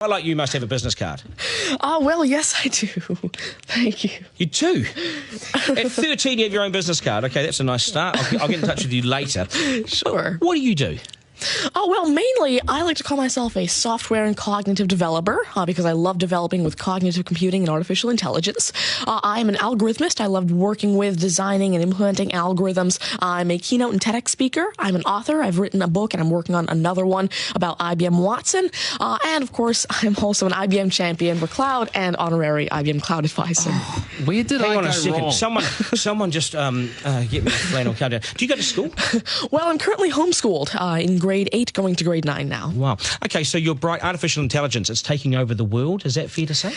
I like you must have a business card. Oh, well, yes, I do. Thank you. You do? At 13, you have your own business card. OK, that's a nice start. I'll get in touch with you later. Sure. What do you do? Oh, well, mainly, I like to call myself a software and cognitive developer because I love developing with cognitive computing and artificial intelligence. I'm an algorithmist. I love working with, designing, and implementing algorithms. I'm a keynote and TEDx speaker. I'm an author. I've written a book, and I'm working on another one about IBM Watson. And, of course, I'm also an IBM champion for cloud and honorary IBM cloud advisor. Oh, where did Hang I on go a second. wrong? Someone just get me a flannel countdown. Do you go to school? Well, I'm currently homeschooled in grade 8, going to grade 9 now. Wow. OK, so you're bright. Artificial intelligence, it's taking over the world. Is that fair to say?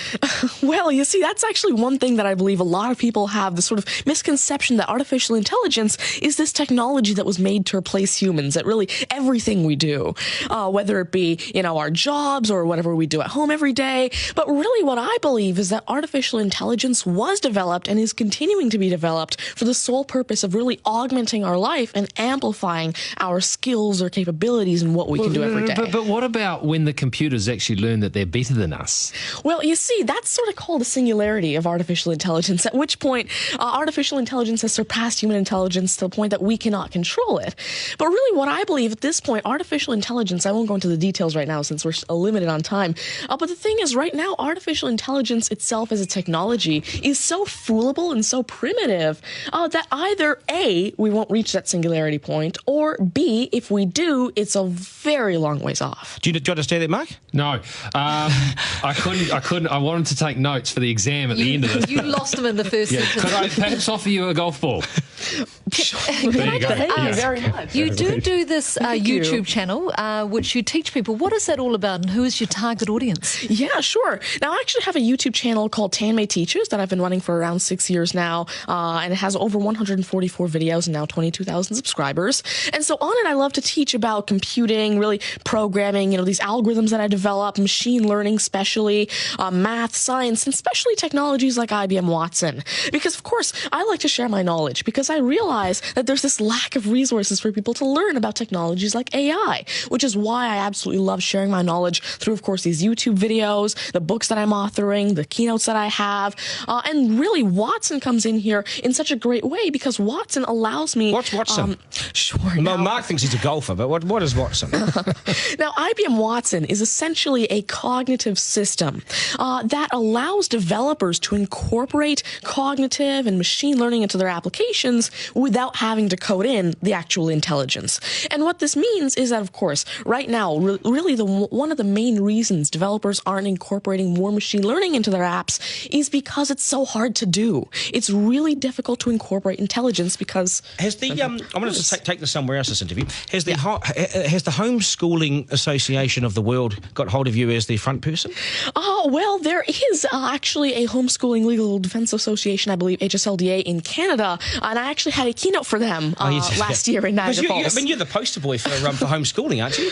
Well, you see, that's actually one thing that I believe a lot of people have, the sort of misconception that artificial intelligence is this technology that was made to replace humans at really everything we do, whether it be, our jobs or whatever we do at home every day. But really what I believe is that artificial intelligence was developed and is continuing to be developed for the sole purpose of really augmenting our life and amplifying our skills or capabilities and what we can do every day. But what about when the computers actually learn that they're better than us? Well, you see, that's sort of called a singularity of artificial intelligence, at which point artificial intelligence has surpassed human intelligence to the point that we cannot control it. But really what I believe at this point, artificial intelligence, I won't go into the details right now since we're limited on time, but the thing is right now, artificial intelligence itself as a technology is so foolable and so primitive that either A, we won't reach that singularity point, or B, if we do, it's a very long ways off. Do you understand that, Mark? No. I couldn't. I wanted to take notes for the exam at the end of this. You lost them in the first sentence. Could I perhaps offer you a golf ball? There you go. Thank you very much. You do this YouTube channel, which you teach people. What is that all about, and who is your target audience? Yeah, sure. Now, I actually have a YouTube channel called Tanmay Teaches that I've been running for around 6 years now, and it has over 144 videos and now 22,000 subscribers. And so on it, I love to teach about computing, really programming, these algorithms that I develop, machine learning especially, math, science, and especially technologies like IBM Watson. Because, of course, I like to share my knowledge because I realize that there's this lack of resources for people to learn about technologies like AI, which is why I absolutely love sharing my knowledge through, of course, these YouTube videos, the books that I'm authoring, the keynotes that I have, and really Watson comes in here in such a great way because Watson allows me... What's Watson? Sure. Well, Mark thinks he's a golfer, but what is Watson? Now, IBM Watson is essentially a cognitive system that allows developers to incorporate cognitive and machine learning into their applications without having to code in the actual intelligence. And what this means is that, of course, right now, really one of the main reasons developers aren't incorporating more machine learning into their apps is because it's so hard to do. It's really difficult to incorporate intelligence because... Has the I'm going to take this somewhere else, this interview. Has the Homeschooling Association of the World got hold of you as the front person? Well, there is actually a Homeschooling Legal Defense Association, I believe, HSLDA in Canada, and I actually had a keynote for them last year in Niagara Falls. You're the poster boy for homeschooling, aren't you?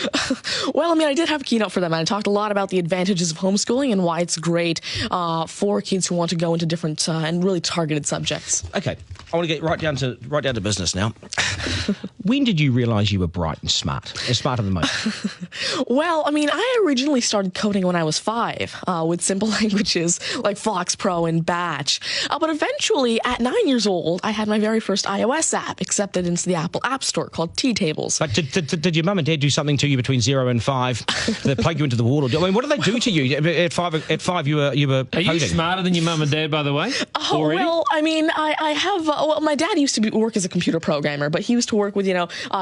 Well, I did have a keynote for them, and I talked a lot about the advantages of homeschooling and why it's great for kids who want to go into different and really targeted subjects. Okay, I want to get right down to business now. When did you realise you were bright and smarter than most? Well, I originally started coding when I was 5 with simple languages like FoxPro and Batch. But eventually, at 9 years old, I had my very first iOS app accepted into the Apple App Store called T-Tables. But did your mum and dad do something to you between 0 and 5 that plug you into the wall? What did they do to you? At 5 you were Are you coding? smarter than your mum and dad, by the way? Well, I have... my dad used to work as a computer programmer, but he used to work with,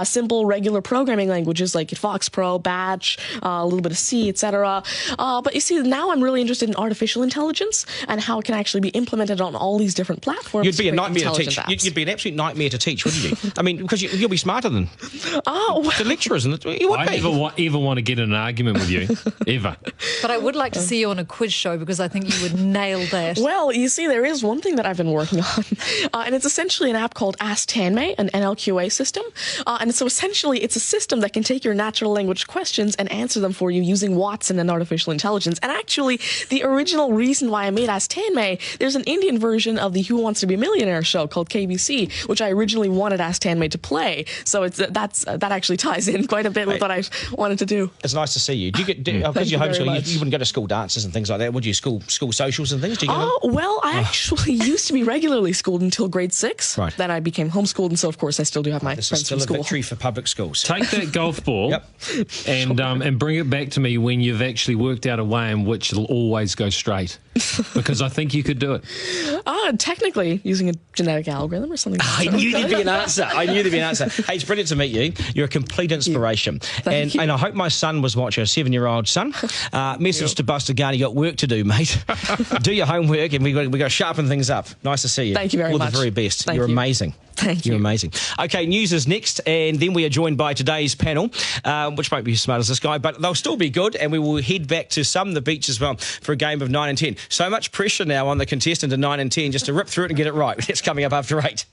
simple, regular programming languages like FoxPro, Batch, a little bit of C, etc. But you see, now I'm really interested in artificial intelligence and how it can actually be implemented on all these different platforms. You'd be a nightmare to teach. You'd be an absolute nightmare to teach, wouldn't you? Because you'll be smarter than the lecturers. And I never ever want to get in an argument with you, ever. But I would like to see you on a quiz show because I think you would nail that. Well, you see, see, there is one thing that I've been working on, and it's essentially an app called Ask Tanmay, an NLQA system. And so essentially, it's a system that can take your natural language questions and answer them for you using Watson and artificial intelligence. And actually, the original reason why I made Ask Tanmay, there's an Indian version of the Who Wants to Be a Millionaire show called KBC, which I originally wanted Ask Tanmay to play. So that actually ties in quite a bit with what I wanted to do. It's nice to see you. Do you get because you're homeschooled? You wouldn't go to school dances and things like that, would you? School socials and things. Do you well, I actually used to be regularly schooled until grade 6. Right. Then I became homeschooled, and so of course I still do have my This friends is still from a school. victory for public schools. Take that golf ball Yep. and bring it back to me when you've actually worked out a way in which it'll always go straight. Because I think you could do it. Technically, using a genetic algorithm or something. I knew there'd be an answer. Hey, it's brilliant to meet you. You're a complete inspiration. Thank you. And I hope my son was watching, a 7-year-old son. Message to Buster Garner, you got work to do, mate. Do your homework, and we got to sharpen things up. Nice to see you. Thank you very much. much. All the very best. Thank You're you. amazing. Thank you. You're amazing. Okay, news is next, and then we are joined by today's panel, which won't be as smart as this guy, but they'll still be good, and we will head back to the beach as well for a game of 9 and 10. So much pressure now on the contestant of 9 and 10 just to rip through it and get it right. It's coming up after 8.